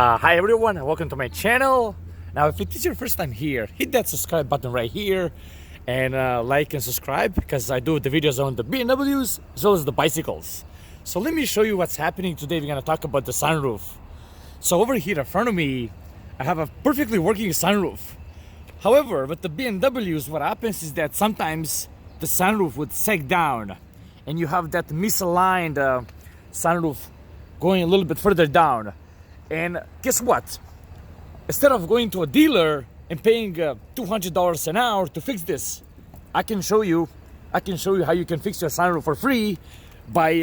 Hi everyone, and welcome to my channel. Now if it is your first time here, hit that subscribe button right here and like and subscribe, because I do the videos on the BMWs as well as the bicycles. So let me show you what's happening today. We're going to talk about the sunroof. So over here in front of me, I have a perfectly working sunroof. However, with the BMWs, what happens is that sometimes the sunroof would sag down and you have that misaligned sunroof going a little bit further down. And guess what? Instead of going to a dealer and paying $200 an hour to fix this, I can show you how you can fix your sunroof for free by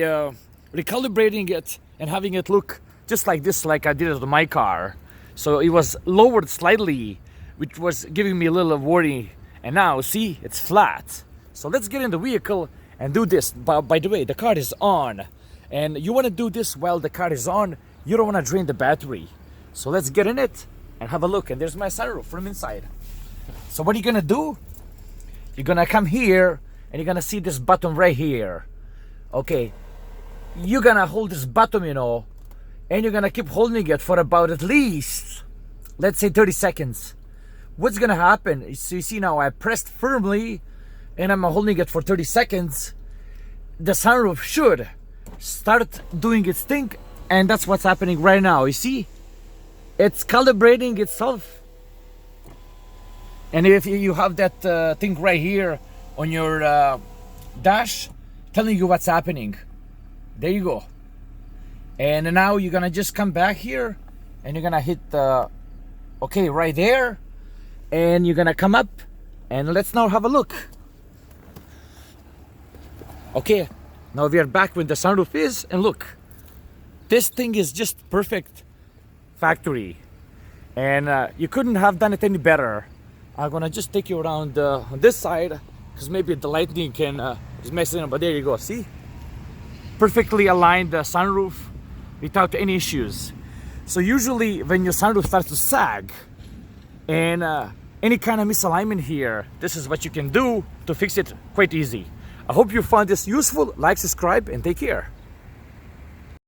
recalibrating it and having it look just like this, like I did it with my car. So it was lowered slightly, which was giving me a little worry. And now, see, it's flat. So let's get in the vehicle and do this. By the way, the car is on. And you want to do this while the car is on. You don't want to drain the battery. So let's get in it and have a look. And there's my sunroof from inside. So what are you going to do? You're going to come here and you're going to see this button right here. Okay. You're going to hold this button, and you're going to keep holding it for about at least, let's say 30 seconds. What's going to happen? So you see now I pressed firmly and I'm holding it for 30 seconds. The sunroof should start doing its thing. And that's what's happening right now. You see, it's calibrating itself. And if you have that thing right here on your dash telling you what's happening, there you go. And now you're gonna just come back here and you're gonna hit okay right there, and you're gonna come up and let's now have a look. Okay, now we are back where the sunroof is, and look. This thing is just perfect factory, and you couldn't have done it any better. I'm gonna just take you around on this side because maybe the lighting can is messing up, but there you go. See, perfectly aligned sunroof without any issues. So usually when your sunroof starts to sag and any kind of misalignment here, this is what you can do to fix it quite easy. I hope you found this useful. Like, subscribe, and take care.